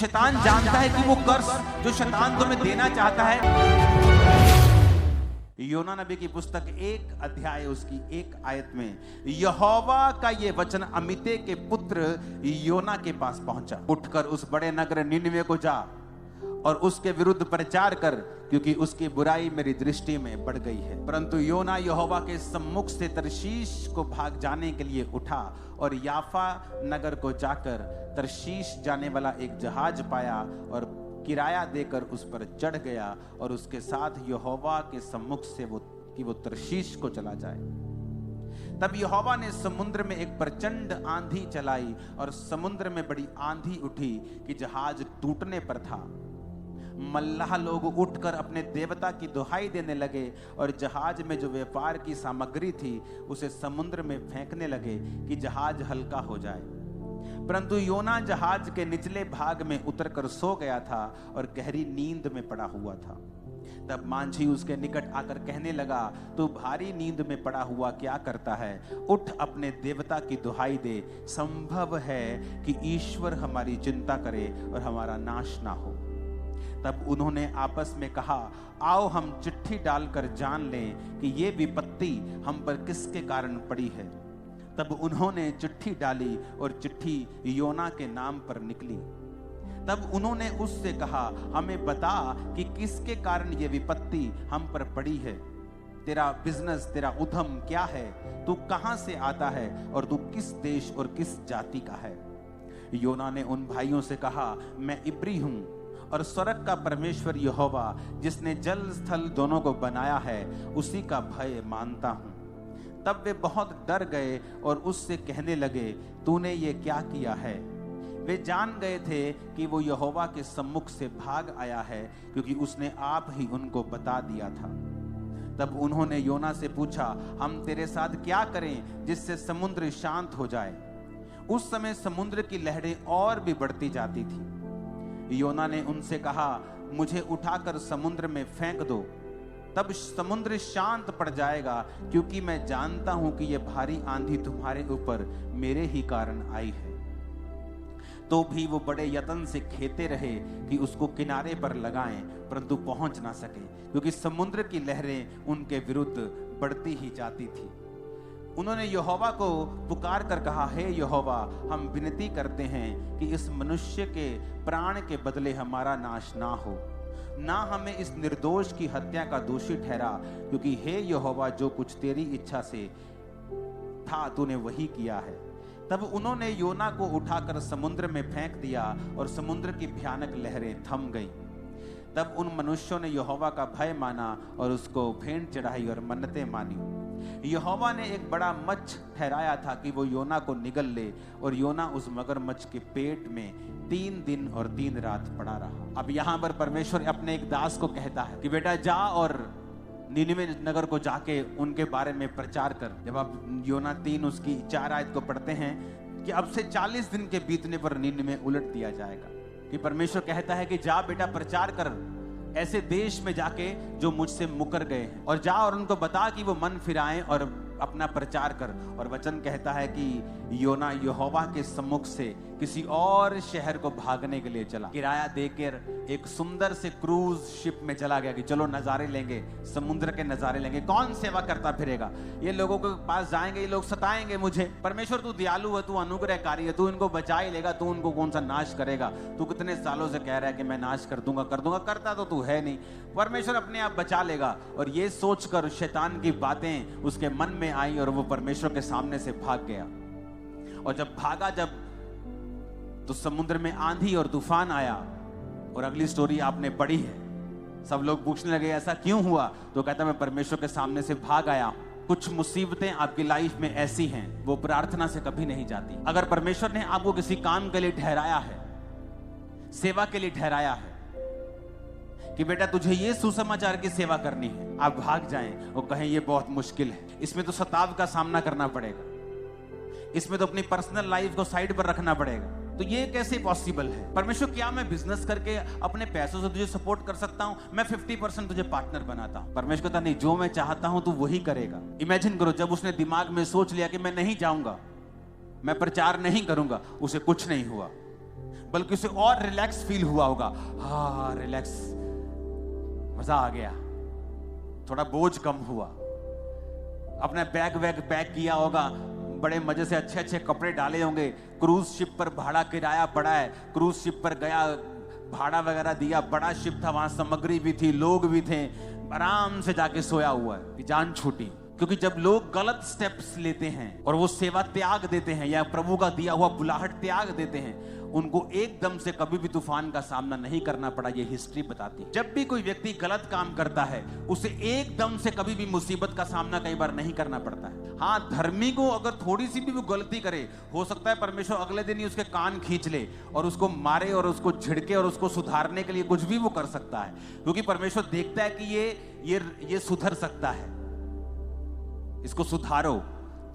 शैतान जानता है कि वो कर्ज जो शैतान तुम्हें देना चाहता है। योना नबी की पुस्तक 1 अध्याय उसकी 1 आयत में यहोवा का ये वचन अमित्ते के पुत्र योना के पास पहुंचा, उठकर उस बड़े नगर निनवे को जा और उसके विरुद्ध प्रचार कर, क्योंकि उसकी बुराई मेरी दृष्टि में बढ़ गई है। परंतु योना यहोवा के सम्मुख से तरशीश को भाग जाने के लिए उठा और याफा नगर को जाकर तरशीश जाने वाला एक जहाज पाया और किराया देकर उस पर चढ़ गया और उसके साथ यहोवा के सम्मुख से वो तरशीश को चला जाए। तब यहोवा ने समुद्र में एक प्रचंड आंधी चलाई और समुद्र में बड़ी आंधी उठी कि जहाज टूटने पर था। मल्लाह लोग उठकर अपने देवता की दुहाई देने लगे और जहाज में जो व्यापार की सामग्री थी उसे समुद्र में फेंकने लगे कि जहाज हल्का हो जाए। परंतु योना जहाज के निचले भाग में उतरकर सो गया था और गहरी नींद में पड़ा हुआ था। तब मांझी उसके निकट आकर कहने लगा, तू भारी नींद में पड़ा हुआ क्या करता है? उठ अपने देवता की दुहाई दे। संभव है कि ईश्वर हमारी चिंता करे और हमारा नाश ना हो। तब उन्होंने आपस में कहा, आओ हम चिट्ठी डालकर जान लें कि ये विपत्ति हम पर किसके कारण पड़ी है। तब उन्होंने चिट्ठी डाली और चिट्ठी योना के नाम पर निकली। तब उन्होंने उससे कहा, हमें बता कि किसके कारण ये विपत्ति हम पर पड़ी है। तेरा बिजनेस, तेरा उद्यम क्या है? तू कहां से आता है और तू किस देश और किस जाति का है? योना ने उन भाइयों से कहा, मैं इब्री हूं और स्वर्ग का परमेश्वर यहोवा जिसने जल स्थल दोनों को बनाया है उसी का भय मानता हूं। तब वे बहुत डर गए और उससे कहने लगे, तूने ये क्या किया है? वे जान गए थे कि वो यहोवा के सम्मुख से भाग आया है, क्योंकि उसने आप ही उनको बता दिया था। तब उन्होंने योना से पूछा, हम तेरे साथ क्या करें जिससे समुद्र शांत हो जाए? उस समय समुद्र की लहरें और भी बढ़ती जाती थी। योना ने उनसे कहा, मुझे उठाकर समुद्र में फेंक दो, तब समुद्र शांत पड़ जाएगा, क्योंकि मैं जानता हूं कि यह भारी आंधी तुम्हारे ऊपर मेरे ही कारण आई है। तो भी वो बड़े यत्न से खेते रहे कि उसको किनारे पर लगाएं, परंतु पहुंच ना सके, क्योंकि समुद्र की लहरें उनके विरुद्ध बढ़ती ही जाती थी। उन्होंने यहोवा को पुकार कर कहा, हे यहोवा, हम विनती करते हैं कि इस मनुष्य के प्राण के बदले हमारा नाश ना हो, ना हमें इस निर्दोष की हत्या का दोषी ठहरा, क्योंकि हे यहोवा, जो कुछ तेरी इच्छा से था तूने वही किया है। तब उन्होंने योना को उठाकर समुद्र में फेंक दिया और समुद्र की भयानक लहरें थम गईं। तब उन मनुष्यों ने यहोवा का भय माना और उसको भेंट चढ़ाई और मन्नतें मानी। यहोवा ने एक बड़ा मच्छ ठहराया था कि वो योना को निगल ले, और योना उस मगरमच्छ के पेट में 3 दिन और 3 रात पड़ा रहा। अब यहाँ पर परमेश्वर अपने एक दास को कहता है कि बेटा जा और निनवे नगर को जाके उनके बारे में प्रचार कर। जब आप योना 3 उसकी 4 आयत को पढ़ते हैं कि अब से 40 दिन के बीतने पर निनवे उलट दिया जाएगा, कि परमेश्वर कहता है कि जा बेटा प्रचार कर ऐसे देश में जाके जो मुझसे मुकर गए हैं, और जा और उनको बता कि वो मन फिराएं और अपना प्रचार कर। और वचन कहता है कि योना यहोवा के सम्मुख से किसी और शहर को भागने के लिए चला। किराया देकर एक सुंदर से क्रूज शिप में चला गया कि चलो नजारे लेंगे, समुद्र के नजारे लेंगे। कौन सेवा करता फिरेगा? ये लोगों के पास जाएंगे, ये लोग सताएंगे मुझे। परमेश्वर तू दयालु है, तू अनुग्रहकारी है, तू इनको बचा ही लेगा, तू उनको कौन सा नाश करेगा? तू कितने सालों से कह रहा है कि मैं नाश कर दूंगा, करता तो तू है नहीं। परमेश्वर अपने आप बचा लेगा। और ये सोचकर शैतान की बातें उसके मन में आई और वो परमेश्वर के सामने से भाग गया। और जब भागा तो समुद्र में आंधी और तूफान आया, और अगली स्टोरी आपने पढ़ी है। सब लोग पूछने लगे ऐसा क्यों हुआ? तो कहता मैं परमेश्वर के सामने से भाग आया हूं। कुछ मुसीबतें आपकी लाइफ में ऐसी हैं, वो प्रार्थना से कभी नहीं जाती। अगर परमेश्वर ने आपको किसी काम के लिए ठहराया है, सेवा के लिए ठहराया है कि बेटा तुझे ये सुसमाचार की सेवा करनी है, आप भाग जाएं और कहें ये बहुत मुश्किल है, इसमें तो सताव का सामना करना पड़ेगा, इसमें तो अपनी पर्सनल लाइफ को साइड पर रखना पड़ेगा, तो ये कैसे पॉसिबल है? परमेश्वर, क्या मैं बिजनेस करके अपने पैसों से तुझे सपोर्ट कर सकता हूं? मैं 50% तुझे पार्टनर बनाता हूं। परमेश्वर कहता नहीं, जो मैं चाहता हूं तू वही करेगा। इमेजिन करो, जब उसने दिमाग में सोच लिया कि मैं नहीं जाऊंगा, मैं प्रचार नहीं करूंगा, उसे कुछ नहीं हुआ। बल्कि उसे और रिलैक्स फील हुआ होगा। हाँ रिलैक्स, मजा आ गया, थोड़ा बोझ कम हुआ। अपना बैग किया होगा, बड़े मजे से अच्छे अच्छे कपड़े डाले होंगे। क्रूज शिप पर भाड़ा किराया पड़ा है, क्रूज शिप पर गया, भाड़ा वगैरह दिया, बड़ा शिप था, वहां सामग्री भी थी, लोग भी थे, आराम से जाके सोया हुआ है कि जान छूटी। क्योंकि जब लोग गलत स्टेप्स लेते हैं और वो सेवा त्याग देते हैं या प्रभु का दिया हुआ बुलाहट त्याग देते हैं, उनको एकदम से कभी भी तूफान का सामना नहीं करना पड़ा। ये हिस्ट्री बताती है। जब भी कोई व्यक्ति गलत काम करता है, उसे एकदम से कभी भी मुसीबत का सामना कई बार नहीं करना पड़ता है। हाँ, धर्मी को अगर थोड़ी सी भी वो गलती करे, हो सकता है परमेश्वर अगले दिन ही उसके कान खींच ले और उसको मारे और उसको झिड़के और उसको सुधारने के लिए कुछ भी वो कर सकता है, क्योंकि परमेश्वर देखता है कि ये सुधर सकता है। इसको सुधारो,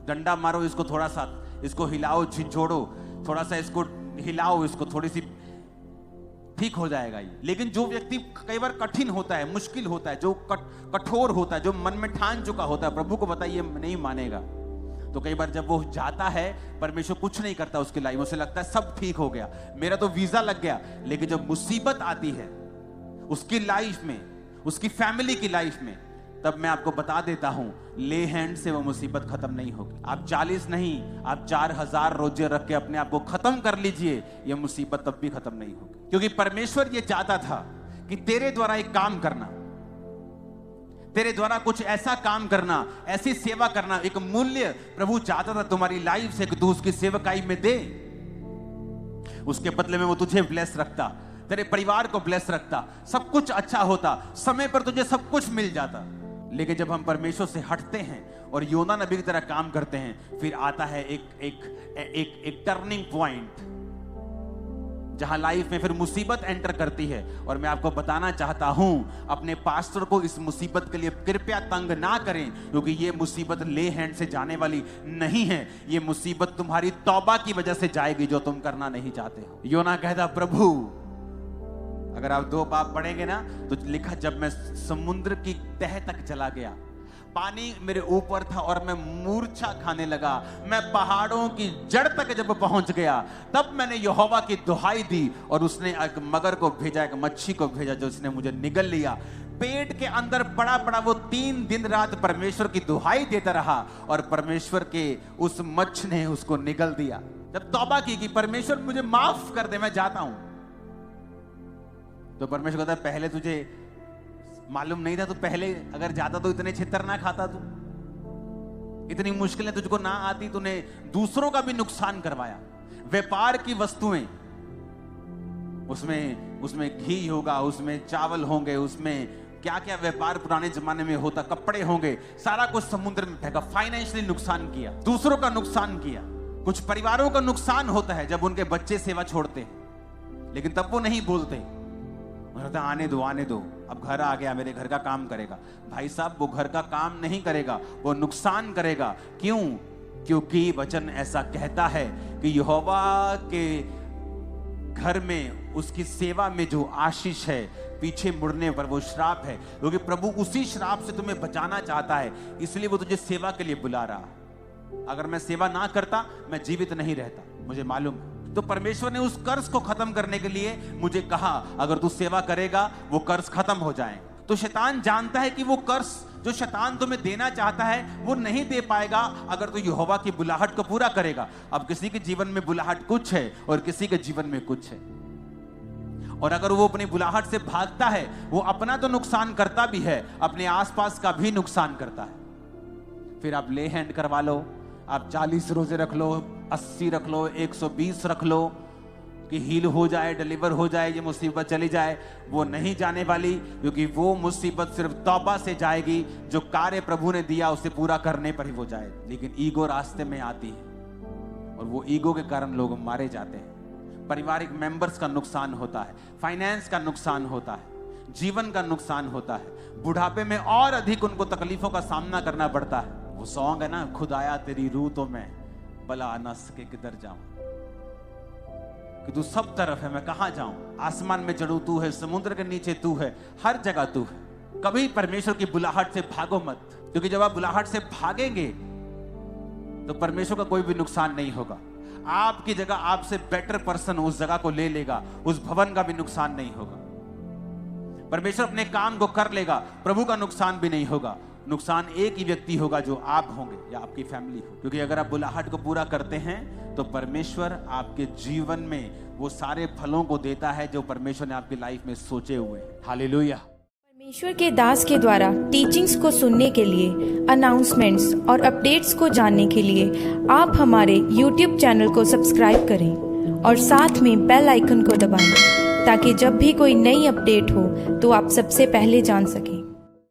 डंडा मारो इसको, थोड़ा सा इसको हिलाओ, झिझोड़ो, थोड़ा सा इसको हिलाओ, इसको थोड़ी सी ठीक हो जाएगा ये। लेकिन जो व्यक्ति कई बार कठिन होता है, मुश्किल होता है, जो कठोर होता है, जो मन में ठान चुका होता है प्रभु को बताइए नहीं मानेगा, तो कई बार जब वो जाता है, परमेश्वर कुछ नहीं करता उसकी लाइफ में। उसे लगता है सब ठीक हो गया, मेरा तो वीजा लग गया। लेकिन जब मुसीबत आती है उसकी लाइफ में, उसकी फैमिली की लाइफ में, तब मैं आपको बता देता हूं, ले हैंड से वो मुसीबत खत्म नहीं होगी। आप 40 नहीं, आप 4000 रोजे रख के अपने आप को खत्म कर लीजिए, ये मुसीबत तब भी खत्म नहीं होगी। क्योंकि परमेश्वर ये चाहता था कि तेरे द्वारा एक काम करना, तेरे द्वारा कुछ ऐसा काम करना, ऐसी सेवा करना, एक मूल्य प्रभु चाहता था तुम्हारी लाइफ से कि तू उसकी सेवकाई में दे। उसके बदले में वो तुझे ब्लेस रखता, तेरे परिवार को ब्लेस रखता, सब कुछ अच्छा होता, समय पर तुझे सब कुछ मिल जाता। लेकिन जब हम परमेश्वर से हटते हैं और योना नबी की तरह काम करते हैं, फिर आता है एक टर्निंग पॉइंट, जहां लाइफ में फिर मुसीबत एंटर करती है। और मैं आपको बताना चाहता हूं, अपने पास्टर को इस मुसीबत के लिए कृपया तंग ना करें, क्योंकि ये मुसीबत ले हैंड से जाने वाली नहीं है। ये मुसीबत तुम्हारी तौबा की वजह से जाएगी, जो तुम करना नहीं चाहते हो। योना कहता, प्रभु अगर आप 2 पाप पढ़ेंगे ना, तो लिखा, जब मैं समुद्र की तह तक चला गया, पानी मेरे ऊपर था और मैं मूर्छा खाने लगा, मैं पहाड़ों की जड़ तक जब पहुंच गया, तब मैंने यहोवा की दुहाई दी और उसने एक मगर को भेजा, एक मच्छी को भेजा, जो उसने मुझे निगल लिया। पेट के अंदर पड़ा पड़ा वो 3 दिन रात परमेश्वर की दुहाई देता रहा और परमेश्वर के उस मच्छ ने उसको निगल दिया। जब तौबा की कि परमेश्वर मुझे माफ कर दे, मैं जाता हूं, तो परमेश्वर कहता है, पहले तुझे मालूम नहीं था, तो पहले अगर जाता तो इतने छितर ना खाता, तू इतनी मुश्किलें तुझको ना आती, तूने दूसरों का भी नुकसान करवाया। व्यापार की वस्तुएं, उसमें घी होगा, उसमें चावल होंगे, उसमें क्या क्या व्यापार पुराने जमाने में होता, कपड़े होंगे, सारा कुछ समुद्र में फेंका। फाइनेंशियली नुकसान किया, दूसरों का नुकसान किया। कुछ परिवारों का नुकसान होता है जब उनके बच्चे सेवा छोड़ते हैं, लेकिन तब वो नहीं बोलते, आने दो, अब घर आ गया, मेरे घर का काम करेगा। भाई साहब, वो घर का काम नहीं करेगा, वो नुकसान करेगा। क्यों? क्योंकि वचन ऐसा कहता है कि यहोवा के घर में, उसकी सेवा में जो आशीष है, पीछे मुड़ने पर वो श्राप है। क्योंकि प्रभु उसी श्राप से तुम्हें बचाना चाहता है, इसलिए वो तुझे सेवा के लिए बुला रहा। अगर मैं सेवा ना करता, मैं जीवित नहीं रहता, मुझे मालूम है। तो परमेश्वर ने उस कर्ज को खत्म करने के लिए मुझे कहा, अगर तू सेवा करेगा वो कर्ज खत्म हो जाए। तो शैतान जानता है कि वो कर्ज जो शैतान तुम्हें देना चाहता है, वो नहीं दे पाएगा अगर तू यहोवा की बुलाहट को पूरा करेगा। अब किसी के जीवन में बुलाहट कुछ है और किसी के जीवन में कुछ है, और अगर वो अपनी बुलाहट से भागता है, वो अपना तो नुकसान करता भी है, अपने आसपास का भी नुकसान करता है। फिर आप ले हैंड करवा लो, आप 40 रोजे रख लो, 80 रख लो, 120 रख लो, कि हील हो जाए, डिलीवर हो जाए, ये मुसीबत चली जाए। वो नहीं जाने वाली, क्योंकि वो मुसीबत सिर्फ तौबा से जाएगी। जो कार्य प्रभु ने दिया उसे पूरा करने पर ही वो जाए। लेकिन ईगो रास्ते में आती है और वो ईगो के कारण लोग मारे जाते हैं। पारिवारिक मेंबर्स का नुकसान होता है, फाइनेंस का नुकसान होता है, जीवन का नुकसान होता है, बुढ़ापे में और अधिक उनको तकलीफों का सामना करना पड़ता है। वो सॉन्ग है ना, खुदाया तेरी रूह तो मैं भला न सके किधर जाऊं, कि तू सब तरफ है, मैं कहां जाऊं। आसमान में चढ़ूं तू है, समुद्र के नीचे तू है, हर जगह तू है। कभी परमेश्वर की बुलाहट से भागो मत, क्योंकि जब आप बुलाहट से भागेंगे तो परमेश्वर का कोई भी नुकसान नहीं होगा। आपकी जगह आपसे बेटर पर्सन उस जगह को ले लेगा, उस भवन का भी नुकसान नहीं होगा। परमेश्वर अपने काम को कर लेगा, प्रभु का नुकसान भी नहीं होगा। नुकसान एक ही व्यक्ति होगा, जो आप होंगे या आपकी फैमिली हो। क्योंकि अगर आप बुलाहट को पूरा करते हैं तो परमेश्वर आपके जीवन में वो सारे फलों को देता है जो परमेश्वर ने आपकी लाइफ में सोचे हुए हैं। हालेलुया। परमेश्वर के दास के द्वारा टीचिंग्स को सुनने के लिए, अनाउंसमेंट्स और अपडेट्स को जानने के लिए आप हमारे YouTube चैनल को सब्सक्राइब करें और साथ में बेल आइकन को दबाएं, ताकि जब भी कोई नई अपडेट हो तो आप सबसे पहले जान सकें।